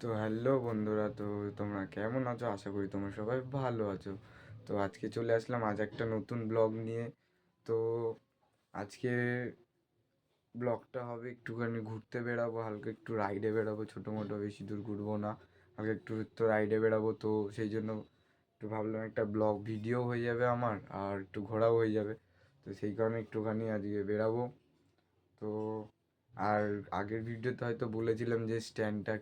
তো হ্যালো বন্ধুরা, তো তোমরা কেমন আছো? আশা করি তোমরা সবাই ভালো আছো। তো আজকে চলে আসলাম আজ একটা নতুন ব্লগ নিয়ে। তো আজকে ব্লগটা হবে একটুখানি ঘুরতে বেরাবো, হালকা একটু রাইডে বেরাবো, ছোটো মোটো, বেশি দূর ঘুরবো না, হালকা একটু তো রাইডে বেরাবো। তো সেই জন্য একটু ভাবলাম একটা ব্লগ ভিডিও হয়ে যাবে আমার, আর একটু ঘোরাও হয়ে যাবে। তো সেই কারণে একটুখানি আজকে বেরাবো। তো আর আগের ভিডিওতে হয়তো বলেছিলাম যে স্ট্যান্ডটার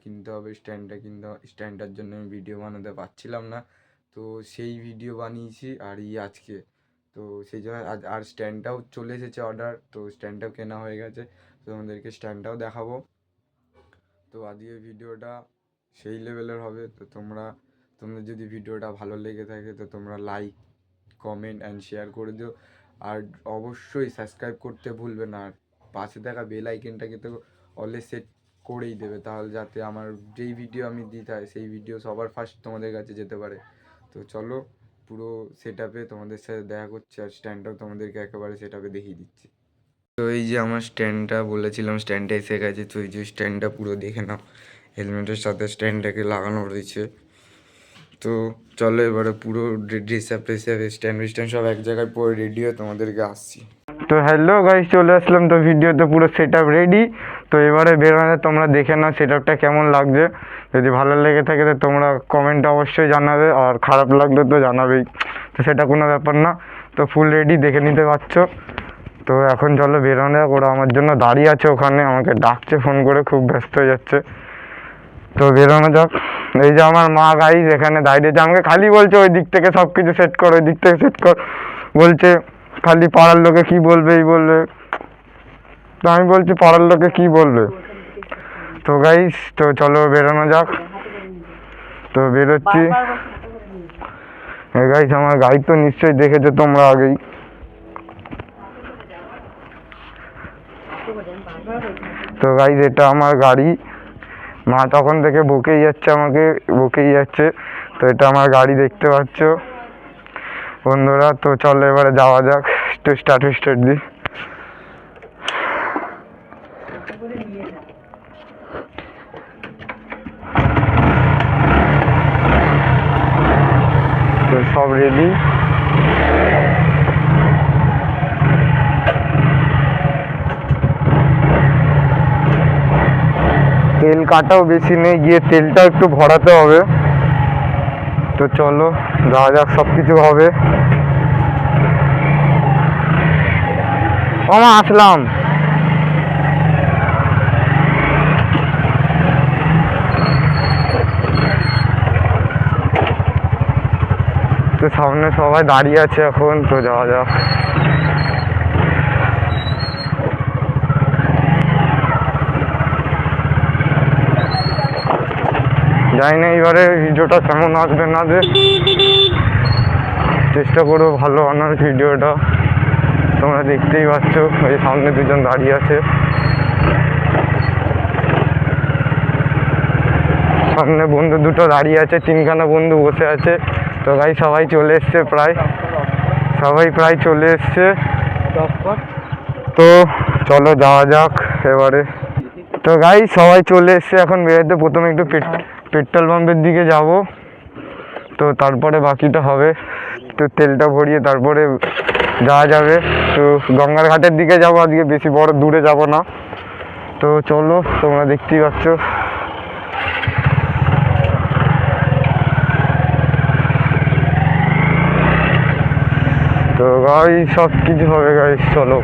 জন্য আমি ভিডিও বানাতে পারছিলাম না। তো সেই ভিডিও বানিয়েছি আর আজকে। তো সেই জন্য আর স্ট্যান্ডটাও চলে এসেছে অর্ডার, তো স্ট্যান্ডটাও কেনা হয়ে গেছে। তো তোমাদেরকে স্ট্যান্ডটাও দেখাবো। তো আজকের ভিডিওটা সেই লেভেলের হবে। তো তোমাদের যদি ভিডিওটা ভালো লেগে থাকে তো তোমরা লাইক, কমেন্ট অ্যান্ড শেয়ার করে দিও। আর অবশ্যই সাবস্ক্রাইব করতে ভুলবে না। আর পাশে থাকা বেল আইকনটাকে তো অলওয়েজ সেট করেই দেবে, তাহলে যাতে আমার যেই ভিডিও আমি দিতে হয় সেই ভিডিও সবার ফার্স্ট তোমাদের কাছে যেতে পারে। তো চলো পুরো সেট আপে তোমাদের সাথে দেখা করছি, আর স্ট্যান্ডটাও তোমাদেরকে একেবারে সেট আপে দেখিয়ে দিচ্ছি। তো এই যে আমার স্ট্যান্ডটা বলেছিলাম, স্ট্যান্ডটা এসে গেছে। তো এই যে স্ট্যান্ডটা পুরো দেখে নাও, হেলমেটের সাথে স্ট্যান্ডটাকে লাগানো রয়েছে। তো চলো এবারে পুরো ড্রেস আপ স্ট্যান্ড সব এক জায়গায় পরে রেডি হয়ে তোমাদেরকে আসছি। তো হ্যালো গাইস, চলে আসলাম। তো ভিডিওতে পুরো সেট আপ রেডি। তো এবারে বেরোনে তোমরা দেখে নাও সেট আপটা কেমন লাগছে। যদি ভালো লেগে থাকে তো তোমরা কমেন্টে অবশ্যই জানাবে, আর খারাপ লাগলে তো জানাবেই, তো সেটা কোনো ব্যাপার না। তো ফুল রেডি, দেখে নিতে পারছো। তো এখন চলো বেরোনে। ওরা আমার জন্য দাঁড়িয়ে আছে ওখানে, আমাকে ডাকছে ফোন করে, খুব ব্যস্ত হয়ে যাচ্ছে। তো বেরোনো যাক। এই যে আমার মা গাইজ এখানে দাঁড়িয়েছে, আমাকে খালি বলছে ওই দিক থেকে সব কিছু সেট কর, ওই দিক থেকে সেট কর বলছে। খালি পাড়ার লোকে কি বলবে এই বলবে। তো আমি বলছি পাড়ার লোকে কি বলবে। তো গাইজ তো চলো বেরোনো যাক। তো বেরোচ্ছি। গাইজ আমার গাড়ি তো নিশ্চয়ই দেখেছো তোমরা আগেই। তো গাইজ এটা আমার গাড়ি। মা তখন থেকে বকেই যাচ্ছে, আমাকে বকেই যাচ্ছে। তো এটা আমার গাড়ি, দেখতে পাচ্ছ বন্ধুরা। তো চলো এবারে যাওয়া যাক, একটু স্টার্ট দিই। তো সব রেডি। তেল কাটাও বেশি নেই, গিয়ে তেলটাও একটু ভরাতে হবে। তো চলো যাওয়া যাক, সব কিছু হবে। আসলাম। তো সামনে সবাই দাঁড়িয়ে আছে এখন, তো যাওয়া যাক। জানি না এবারে ভিডিওটা কেমন আসবে না, যে চেষ্টা করবো ভালো আনার ভিডিওটা। তোমরা দেখতেই পাচ্ছ ওই সামনে দুজন দাঁড়িয়ে আছে, সামনে বন্ধু দুটো দাঁড়িয়ে আছে, তিনখানা বন্ধু বসে আছে। তো ভাই সবাই চলে এসছে, সবাই প্রায় চলে এসছে। তো চলো যাওয়া যাক এবারে। তো গাই সবাই চলে এসছে, এখন বেরোতে প্রথমে একটু পেট্রোল পাম্পের দিকে যাব। তো তারপরে বাকিটা হবে, তো তেলটা ভরিয়ে তারপরে যাওয়া যাবে। তো গঙ্গার ঘাটের দিকে যাবো আজকে, বেশি বড় দূরে যাব না। তো চলো, তোমরা দেখতেই পাচ্ছ। তো গাই সব কিছু হবে গাই, চলো।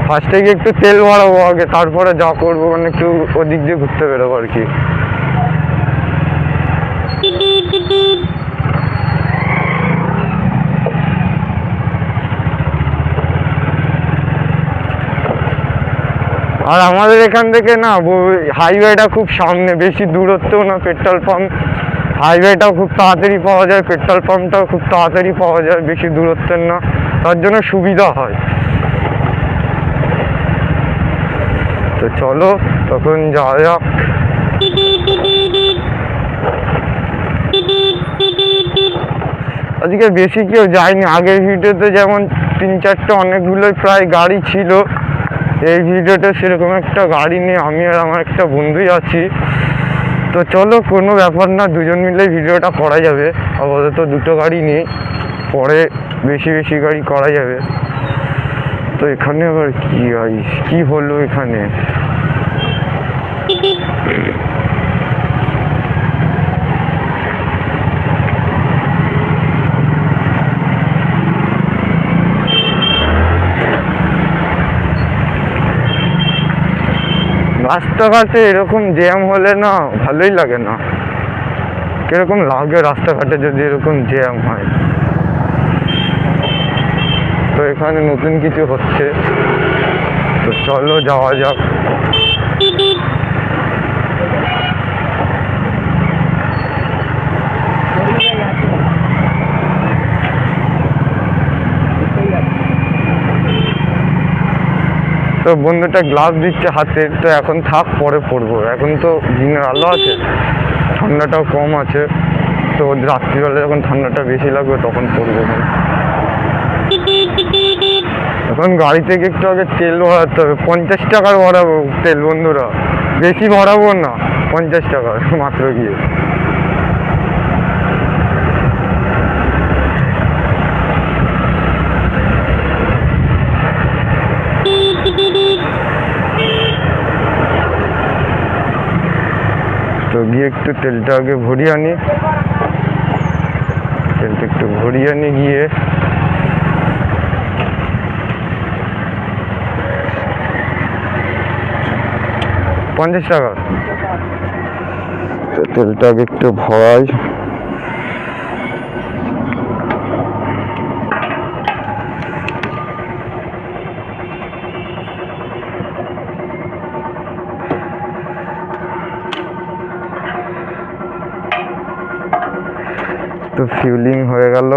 ফার্স্টে গিয়ে একটু তেল ভরাবো আগে, তারপরে যা করবো, মানে একটু ওদিক দিয়ে ঘুরতে বেরোবো আর কি। আর আমাদের এখান থেকে না হাইওয়েটা খুব সামনে, বেশি দূরত্বও না পেট্রোল পাম্প। হাইওয়েটাও খুব তাড়াতাড়ি পাওয়া যায়, পেট্রোল পাম্পটাও খুব তাড়াতাড়ি পাওয়া যায়, বেশি দূরত্বের না, তার জন্য সুবিধা হয়। তো চলো তখন যাওয়া যাক। আজকে বেশি কেউ যায়নি, আগের ভিডিওতে যেমন 3-4টে অনেকগুলোই প্রায় গাড়ি ছিল। এই ভিডিওতে সেরকম একটা গাড়ি নেই, আমি আর আমার একটা বন্ধুই আছি। তো চলো, কোনো ব্যাপার না, দুজন মিলে ভিডিওটা করা যাবে। আপাতত দুটো গাড়ি নেই, পরে বেশি বেশি গাড়ি করা যাবে। তো এখানে আবার কি হলো এখানে? রাস্তাঘাটে এরকম জ্যাম হলে না ভালোই লাগে না। কিরকম লাগে রাস্তাঘাটে যদি এরকম জ্যাম হয়। তো এখানে নতুন কিছু হচ্ছে, তো চলো যাওয়া যাক। তো বন্ধুটা গ্লাভস দিচ্ছে হাতে, তো এখন থাক, পরে পরবো। এখন তো দিনের আলো আছে, ঠান্ডাটাও কম আছে, তো রাত্রিবেলা যখন ঠান্ডাটা বেশি লাগবে তখন পরবো। এখন গাড়ি থেকে একটু আগে তেল ভরাতে হবে, 50 টাকার ভরাবো তেল বন্ধুরা, বেশি ভরাবো না, 50 টাকার মাত্র গিয়ে। তো গিয়ে একটু তেলটা আগে ভরিয়ে আনি, তেলটা একটু ভরিয়ে আনি গিয়ে। পঞ্চাশ টাকা। তো তেলটা আগে একটু ভরাই। তো ফিউলিং হয়ে গেল,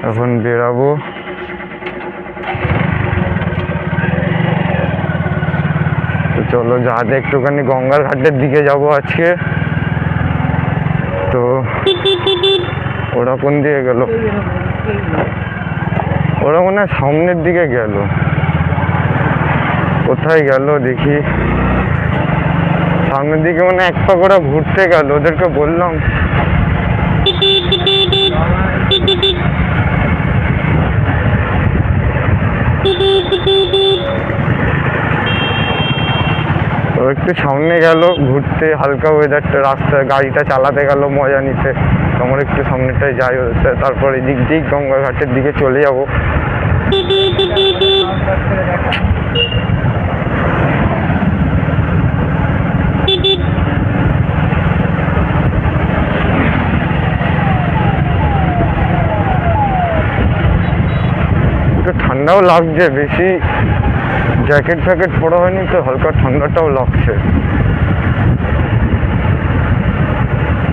এখন বেরাবো। তো চলো যাতে একটুখানি গঙ্গার ঘাটের দিকে যাব আজকে। তো ওরা কোন দিকে গেল? ওরা মনে হয় সামনের দিকে গেল। কোথায় গেল দেখি, সামনের দিকে মানে এক পা করে ঘুরতে গেল। ওদেরকে বললাম একটু সামনে গেল ঘুরতে, হালকা ওয়েদারটা, রাস্তায় গাড়িটা চালাতে গেল মজা নিতে। আমার একটু সামনেটায় যাই হচ্ছে, তারপর এদিক দিয়ে গঙ্গা ঘাটের দিকে চলে যাব। একটু ঠান্ডাও লাগছে, বেশি জ্যাকেট ফ্যাকেট পরা হয়নি তো হালকা ঠান্ডাটাও লাগছে।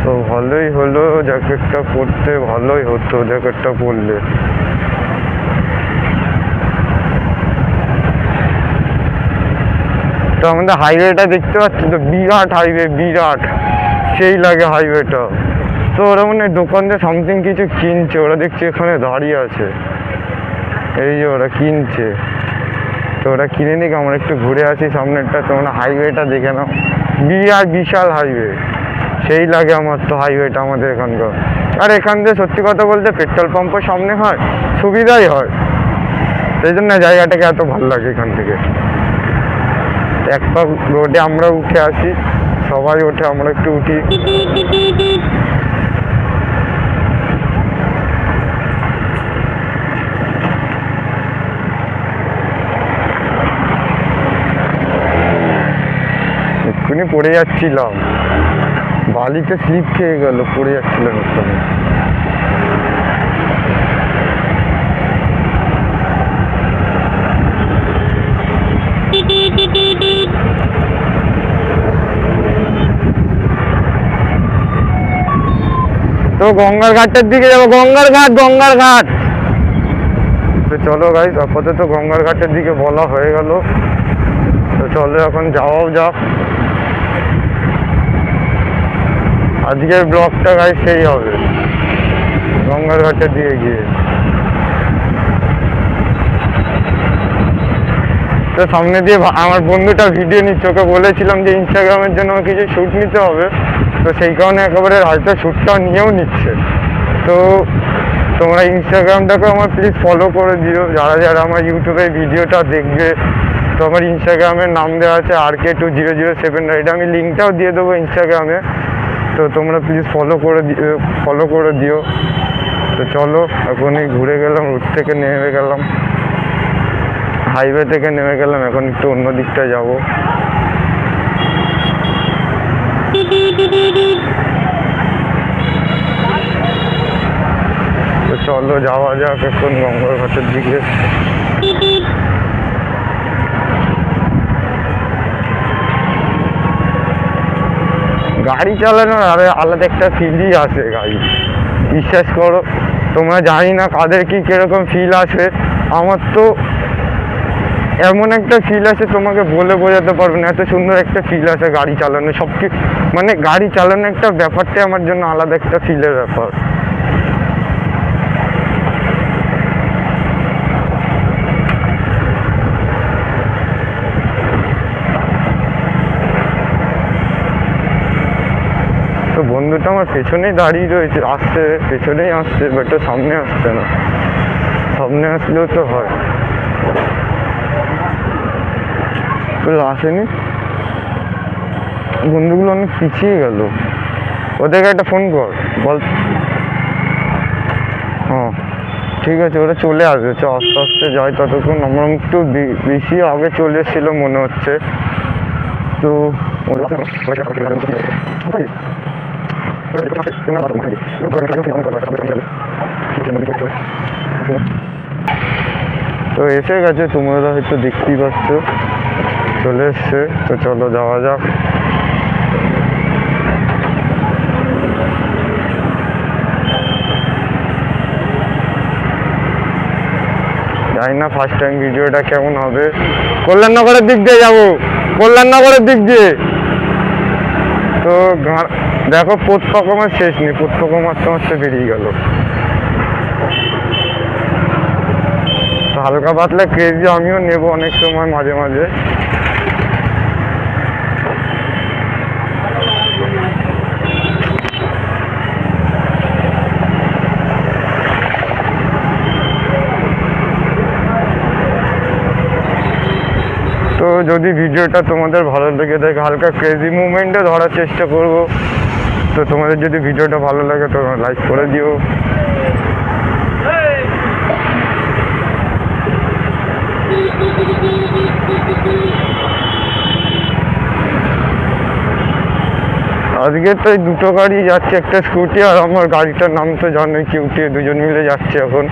তো ভালোই হলো জ্যাকেটটা পরতে, ভালোই হতো জ্যাকেটটা পরলে। তো আমাদের হাইওয়েটা দেখতে পাচ্ছি তো, বিরাট হাইওয়ে, বিরাট, সেই লাগে হাইওয়েটা। তো ওরা মানে দোকান দিয়ে সামথিং কিছু কিনছে, ওরা দেখছি এখানে দাঁড়িয়ে আছে, এই যে ওরা কিনছে। তো ওরা কিনে নিক, আমরা একটু ঘুরে আসি সামনেরটা। তোমরা হাইওয়েটা দেখে নাও, বিরাট বিশাল হাইওয়ে, সেই লাগে আমার তো হাইওয়েটা আমাদের এখানকার। আর এখান দিয়ে সত্যি কথা বলতে পেট্রোল পাম্পের সামনে হয়, সুবিধাই হয়, সেই জন্য জায়গাটাকে এত ভালো লাগে এখান থেকে। এক পা রোডে আমরা উঠে আসি, সবাই ওঠে, আমরা একটু উঠি। এক্ষুনি পড়ে যাচ্ছিলাম, বালিতে স্লিপ খেয়ে গেল, পড়ে যাচ্ছিলাম এক্ষুনি। তো গঙ্গার ঘাটের দিকে যাবো, গঙ্গার ঘাট, গঙ্গার ঘাট। তো চলো গাইস, আপাতত গঙ্গার ঘাটের দিকে বলা হয়ে গেল, তো চলো এখন যাওয়াও যাক। আজকের ব্লগটা গাইস সেই হবে, গঙ্গার ঘাটের দিকে গিয়ে। তো সামনে দিয়ে আমার বন্ধুটা ভিডিও নিচ্ছে, ওকে বলেছিলাম যে ইনস্টাগ্রামের জন্য আমার কিছু শ্যুট নিতে হবে, তো সেই কারণে একেবারে হয়তো শ্যুটটাও নিয়েও নিচ্ছে। তো তোমরা ইনস্টাগ্রামটাকে আমার প্লিজ ফলো করে দিও, যারা যারা আমার ইউটিউবে ভিডিওটা দেখবে। তো আমার ইনস্টাগ্রামের নাম দেওয়া আছে RK2007, এটা আমি লিঙ্কটাও দিয়ে দেবো ইনস্টাগ্রামে। তো তোমরা প্লিজ ফলো করে দিও। তো চলো এখনই ঘুরে গেলাম, রোড থেকে নেমে গেলাম, হাইওয়ে থেকে নেমে গেলাম, এখন একটু অন্য দিকটা যাব। তো চলো যাওয়া যাক এখন গঙ্গার ঘাটের দিকে। গাড়ি চালানোর আলাদা একটা ফিলই আসে গাড়ি, বিশ্বাস করো। তোমরা জানি না কাদের কি কিরকম ফিল আসে, আমার তো এমন একটা ফিল আসে তোমাকে বলে বোঝাতে পারবো না, এত সুন্দর একটা ফিল আসে গাড়ি চালানো। মানে গাড়ি চালানো একটা ব্যাপারটাই আমার জন্য আলাদা একটা ফিলের ব্যাপার। তো বন্ধুটা আমার পেছনেই দাঁড়িয়ে রয়েছে, পেছনেই আসছে, বাট সামনে আসছে না। সামনে আসলেও তো হয়, আসেনি। বন্ধুগুলো অনেক পিছিয়ে গেল, ওদেরকে একটা ফোন কর, বল। হ্যাঁ ঠিক আছে, ওরা চলে আসবে, আস্তে আস্তে যাই ততক্ষণ। আমরা একটু বেশি আগে চলে এসেছিল মনে হচ্ছে। তো তো এসে গেছে, তোমরা হয়তো দেখতেই পাচ্ছ, চলে এসছে। তো চলো যাওয়া যাক। জানি না ফার্স্ট টাইম ভিডিওটা কেমন হবে। কল্যাণনগরের দিক দিয়ে যাবো, কল্যাণনগরের দিক দিয়ে। তো দেখো পোতপাকমার শেষ নেই, পোতপাকম মারতে মারতে বেরিয়ে গেল। তো হালকা পাতলা ক্রেজি আমিও নেবো অনেক সময়, মাঝে মাঝে। তো যদি ভিডিওটা তোমাদের ভালো লেগে থাকে, হালকা ক্রেজি মুভমেন্টে ধরার চেষ্টা করব। তো তোমাদের যদি ভিডিওটা ভালো লাগে তো লাইক করে দিও। আজকে তো এই দুটো গাড়ি যাচ্ছে, একটা স্কুটি আর আমার গাড়িটার নাম তো জানোই, কিউটি। দুজন মিলে যাচ্ছে এখন।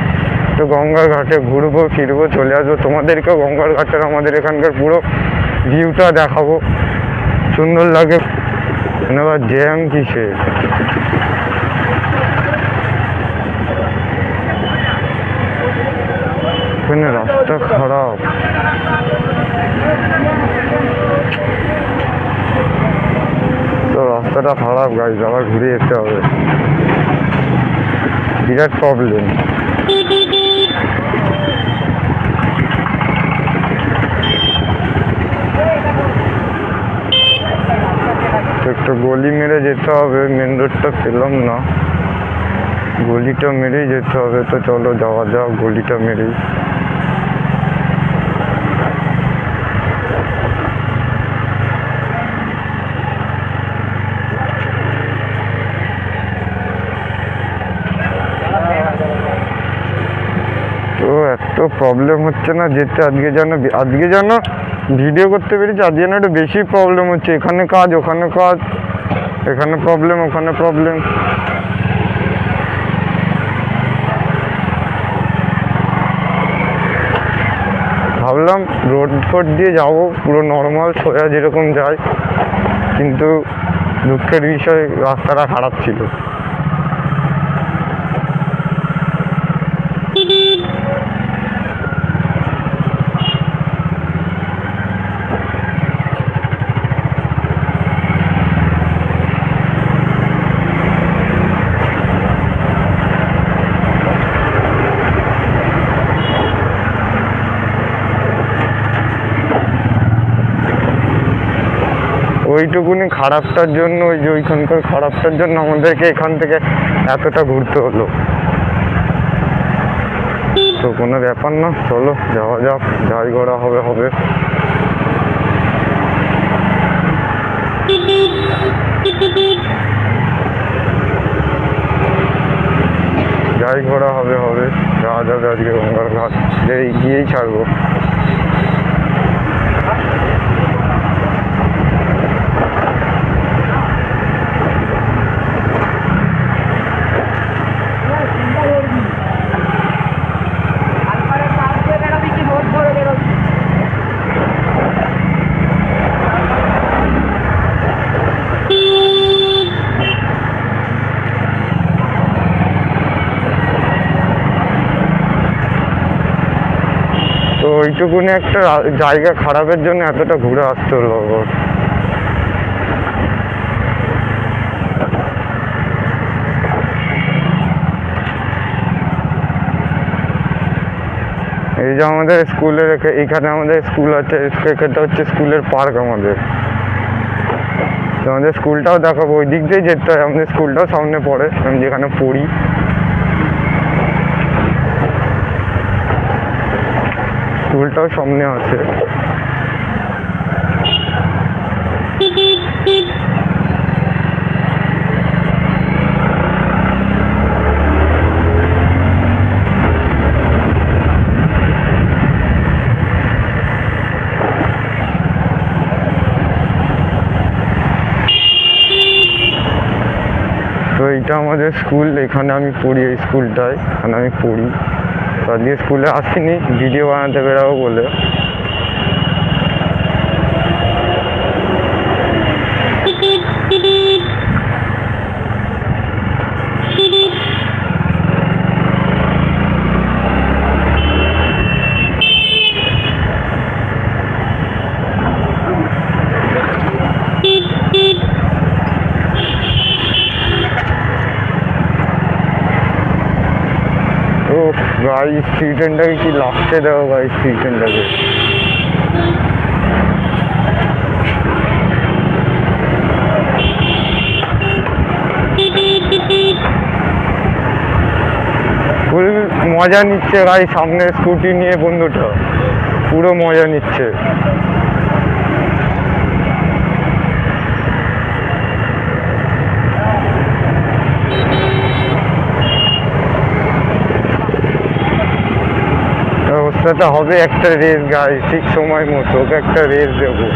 তো গঙ্গার ঘাটে ঘুরবো ফিরবো চলে আসবো, তোমাদেরকেও গঙ্গার ঘাটের আমাদের এখানকার পুরো ভিউটা দেখাবো, সুন্দর লাগে। আবার জ্যাম কিসে, এখানে রাস্তা খারাপ। তো রাস্তাটা খারাপ, গাড়ি আবার ঘুরে যেতে হবে, বিরাট প্রবলেম। একটু গলি মেরে যেতে হবে, মেন রোডটা পেলাম না, গলিটা মেরেই যেতে হবে। তো চলো যাওয়া যাক গলিটা মেরেই। তো এত প্রবলেম হচ্ছে না যেতে, আজকে যেন ভিডিও করতে পেরেছি, আজকে যেন একটু বেশি প্রবলেম হচ্ছে। এখানে কাজ, ওখানে কাজ, এখানে প্রবলেম, ওখানে প্রবলেম। ভাবলাম রোড ফোড দিয়ে যাবো পুরো নর্মাল সোজা যেরকম যায়, কিন্তু দুঃখের বিষয় রাস্তাটা খারাপ ছিল। ওইটুকুনি খারাপটার জন্য, ওই যে ওইখানকার খারাপটার জন্য আমাদেরকে এখান থেকে এতটা ঘুরতে হলো। তো কোনো ব্যাপার না, চলো যাওয়া যাক, যাই করা হবে হবে। যাই করা হবে হবে, যাওয়া যাবে আজকে গঙ্গার ঘাট, গিয়েই ছাড়বো। তো ওইটুকুনি একটা জায়গা খারাপের জন্য এতটা ঘুরে আসতে হলো। এই যে আমাদের স্কুলের এখানে আমাদের স্কুল আছে, এটা হচ্ছে স্কুলের পার্ক আমাদের। তো আমাদের স্কুলটাও দেখাবো, ওই দিক দিয়ে যেতে হয়, আমাদের স্কুলটাও সামনে পড়ে, আমি যেখানে পড়ি। স্কুলটাও সামনে আছে। তো এইটা আমাদের স্কুল, এখানে আমি পড়ি, এই স্কুলটায় এখানে আমি পড়ি। তো আজকে স্কুলে আসিনি, ভিডিও বানাতে বেরাবো বলে। ও গাড়ি স্ট্রিট ট্রেনটাকে কি লাগছে, দেখো গাড়ি স্ট্রিট ট্রেনটাকে। ফুল মজা নিচ্ছে গাড়ি, সামনে স্কুটি নিয়ে বন্ধুটা পুরো মজা নিচ্ছে। অবস্থাটা হবে একটা রেস গাড়ি, ঠিক সময় মতো ওকে একটা রেস দেবো।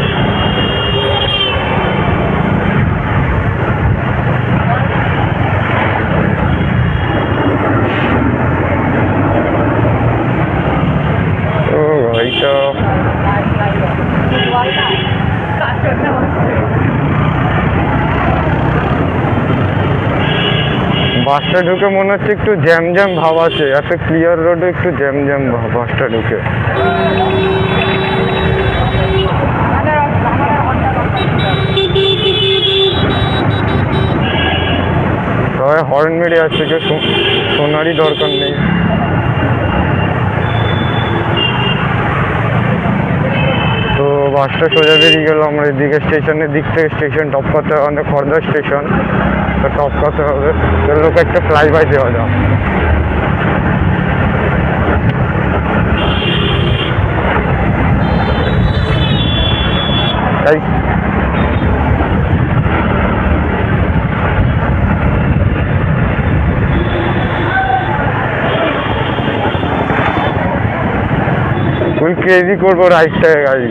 ও গাড়িটা বাসটা ঢুকে মনে হচ্ছে একটু জ্যাম জ্যাম ভাব আছে, এত ক্লিয়ার রোডে একটু জ্যাম জ্যাম ভাব বাসটা ঢুকে। সবাই হর্ন মেরে যাচ্ছে, কেউ শোনারই দরকার নেই। তো বাসটা সোজা বেরিয়ে গেল, আমরা এদিকে স্টেশনের দিক থেকে, স্টেশন টপকাতে হবে, আমাদের খড়দা স্টেশন, তো টপকাতে হবে। তো লোক একটা ফ্লাই বাই দেওয়া যাক। তাই ফুল ক্রেজি করবো রাইডটায় গাড়ি।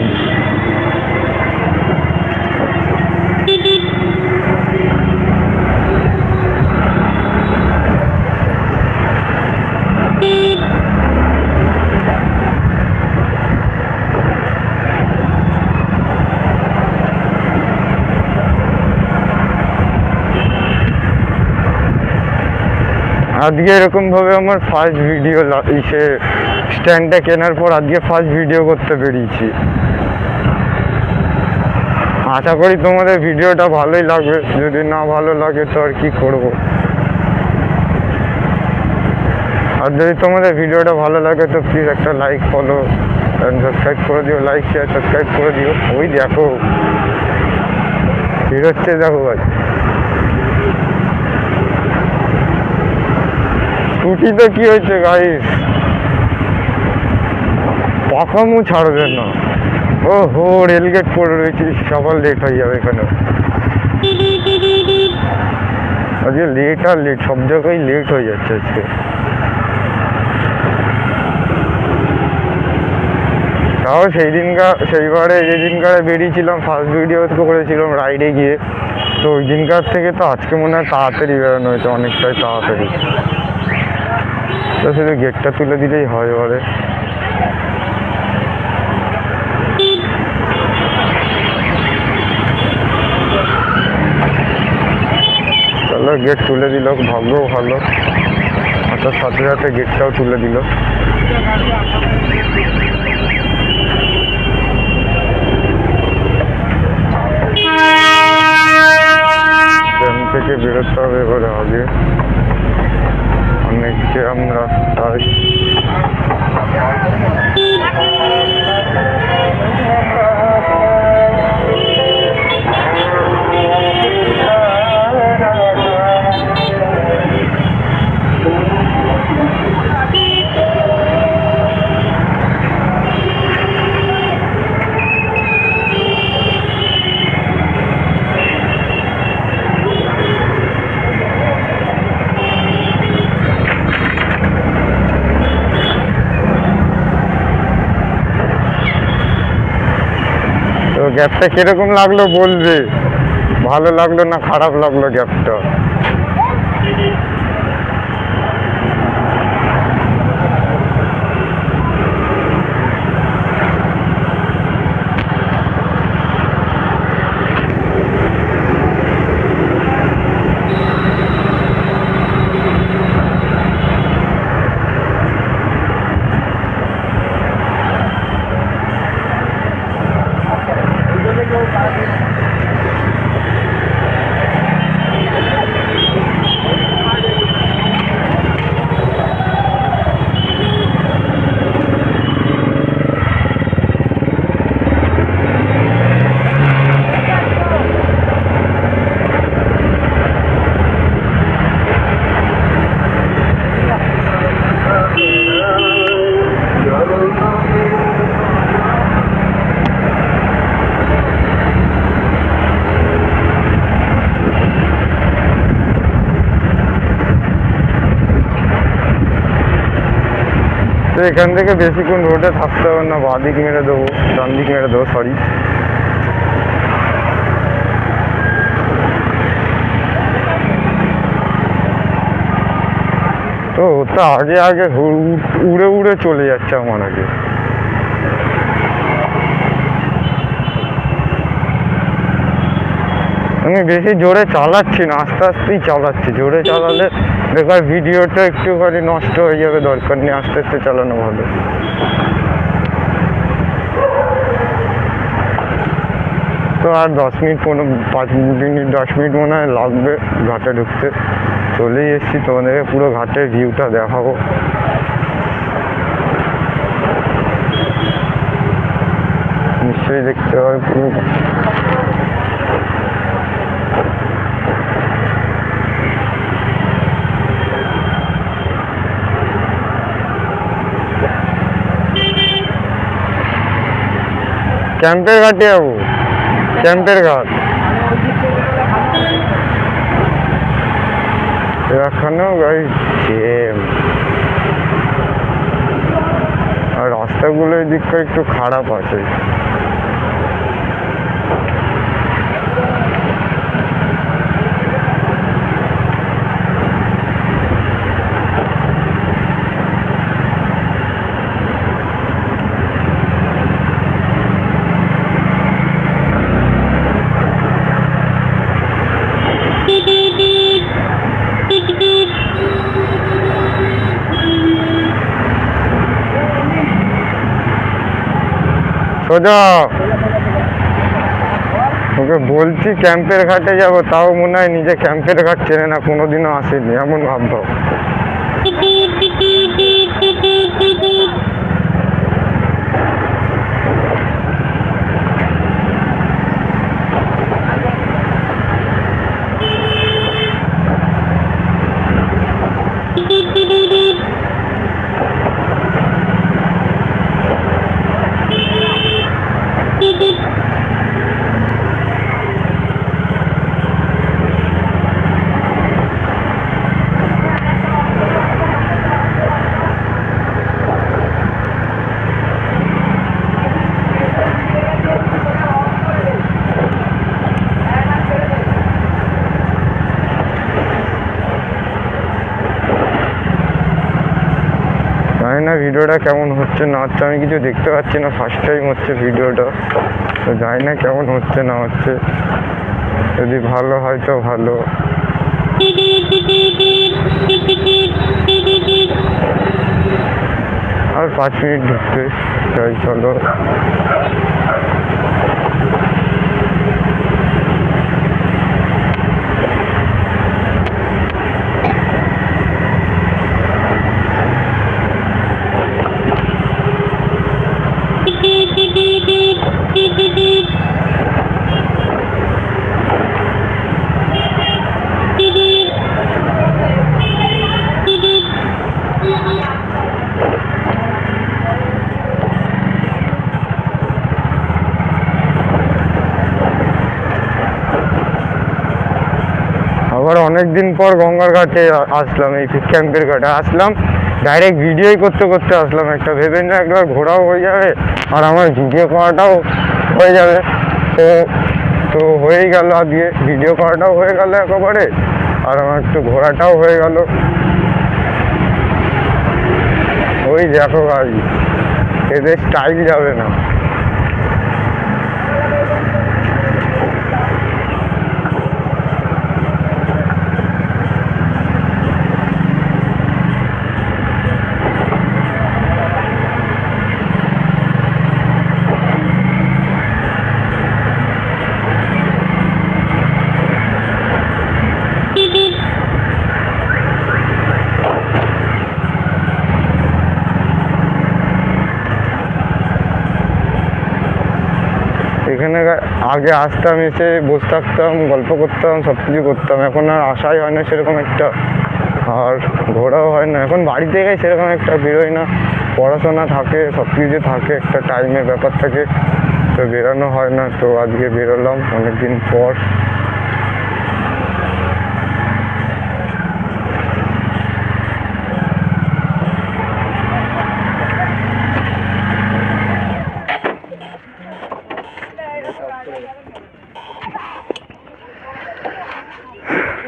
আজকে এরকম ভাবে আমার ফার্স্ট ভিডিও, সে স্ট্যান্ডটা কেনার পর আজকে ফার্স্ট ভিডিও করতে বেরিয়েছি। আশা করি তোমাদের ভিডিওটা ভালোই লাগবে, যদি না ভালো লাগে তো আর কি করবো। আর যদি তোমাদের ভিডিওটা ভালো লাগে তো প্লিজ একটা লাইক, ফলো অ্যান্ড সাবস্ক্রাইব করে দিও, লাইক শেয়ার সাবস্ক্রাইব করে দিও। ওই দেখো বেরোচ্ছে দেখো ভাই, স্কুটিতে কি হয়েছে গাইস, পাকামু ছাড়বে না। ও হো, রেলগেট পড়ে রয়েছে, সবার লেট হয়ে যাবে এখানে। আজকে লেট আর লেট, সব জায়গায় লেট হয়ে যাচ্ছে আজকে। তাও সেইবারে যেদিনকারে বেরিয়েছিলাম, ফার্স্ট ভিডিও করেছিলাম রাইডে গিয়ে, তো ওই দিনকার থেকে তো আজকে মনে হয় তাড়াতাড়ি বেরোনো হয়েছে, অনেকটাই তাড়াতাড়ি। তো শুধু গেটটা তুলে দিলেই হয় এবারে। চলো, গেট তুলে দিল, ভাগ্যও ভালো, তার সাথে সাথে গেটটাও তুলে দিল। ট্রেন থেকে বেরোতে হবে এবারে আগে, অনেক জ্যাম রাস্তায়। তো গ্যাপটা কিরকম লাগলো বলবে, ভালো লাগলো না খারাপ লাগলো গ্যাপটা? তো এখান থেকে বেশিক্ষণ রোডে থাকতে হবে না, বাঁ দিক মেরে দেবো, ডান দিক মেরে দেবো, সরি। তো ওটা আগে আগে উড়ে উড়ে চলে যাচ্ছে আমার আগে। আমি বেশি জোরে চালাচ্ছি না, আস্তে আস্তেই চালাচ্ছি। জোরে চালালে বেকার ভিডিওটা একটুখানি নষ্ট হয়ে যাবে, দরকার নেই, আস্তে আস্তে চালানো ভালো। তো আর 10 মিনিট 5 মিনিট 10 মিনিট মনে হয় লাগবে ঘাটে ঢুকতে। চলেই এসেছি, তোমাদেরকে পুরো ঘাটের ভিউটা দেখাবো। নিশ্চয়ই দেখতে হবে পুরো। ক্যাম্পের ঘাটে যাবো, ক্যাম্পের ঘাট। এখানেও গাড়ি জ্যাম, আর রাস্তাগুলো এই দিকটা একটু খারাপ আছে। সোজা ওকে বলছি ক্যাম্পের ঘাটে যাব, তাও মনে হয় নিজে ক্যাম্পের ঘাট চেনে না, কোনোদিনও আসেনি, এমন ভাবভাব। না ভিডিওটা কেমন হচ্ছে না হচ্ছে, আমি কিছু দেখতে পাচ্ছি না, ফার্স্ট টাইম হচ্ছে ভিডিওটা, তো জানি না কেমন হচ্ছে না হচ্ছে। যদি ভালো হয় তো ভালো। আর 5 মিনিট ঢুকতে চাই, চলো। আবার অনেকদিন পর গঙ্গার ঘাটে আসলাম, এই ক্যাম্পের ঘাটে আসলাম, ডাইরেক্ট ভিডিওই করতে করতে আসলাম। একটা ভেবে না একবার ঘোরাও হয়ে যাবে আর আমার ভিডিও করাটাও হয়ে যাবে। তো তো হয়েই গেল, আজকে ভিডিও করাটাও হয়ে গেল একেবারে, আর আমার একটু ঘোরাটাও হয়ে গেল। ওই দেখো ভাই, এদের স্টাইল যাবে না। এখানে আগে আসতাম, এসে বসে থাকতাম, গল্প করতাম, সব কিছু করতাম। এখন আর আসাই হয় না সেরকম একটা, আর ঘোরাও হয় না। এখন বাড়ি থেকেই সেরকম একটা বেরোই না, পড়াশোনা থাকে, সব কিছু থাকে, একটা টাইমের ব্যাপার থাকে, তো বেরোনো হয় না। তো আজকে বেরোলাম অনেকদিন পর।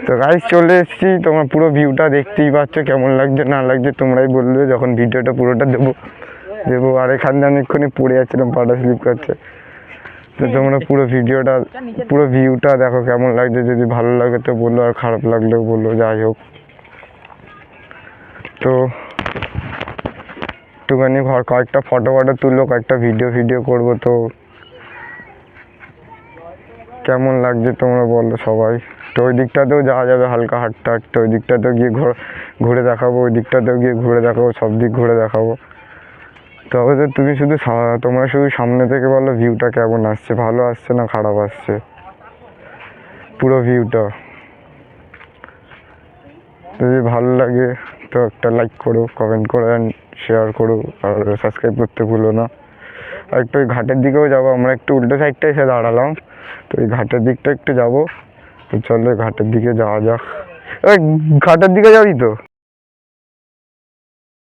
তো গাইস চলে এসেছি, তোমরা পুরো ভিউটা দেখতেই পাচ্ছ, কেমন লাগছে না লাগছে তোমরাই বলবে যখন ভিডিওটা পুরোটা দেবো। আর এখানে অনেকক্ষণই পড়ে যাচ্ছিলাম, পাটা স্লিপ করছে। তো তোমরা পুরো ভিউটা দেখো কেমন লাগছে, যদি ভালো লাগে তো বলো, আর খারাপ লাগলেও বলো, যাই হোক। তো একটুখানি কয়েকটা ফটো তুললো, কয়েকটা ভিডিও করবো। তো কেমন লাগছে তোমরা বলো সবাই। তো ওই দিকটাতেও যাওয়া যাবে, হালকা হাঁটতে হাঁটতে ওই দিকটাতেও গিয়ে ঘুরে দেখাবো, ওই দিকটাতেও গিয়ে ঘুরে দেখাবো, সব দিক ঘুরে দেখাবো। তবে তো তোমরা শুধু সামনে থেকে বলো ভিউটা কেমন আসছে, ভালো আসছে না খারাপ আসছে, পুরো ভিউটা। যদি ভালো লাগে তো একটা লাইক করো, কমেন্ট করো, শেয়ার করো, আর সাবস্ক্রাইব করতে ভুলো না। আর একটু ওই ঘাটের দিকেও যাবো, আমরা একটু উল্টো সাইডটা এসে দাঁড়ালাম, তো ওই ঘাটের দিকটা একটু যাবো। তো চলো ঘাটের দিকে যাওয়া যাক। ওই ঘাটের দিকে যাবি তো?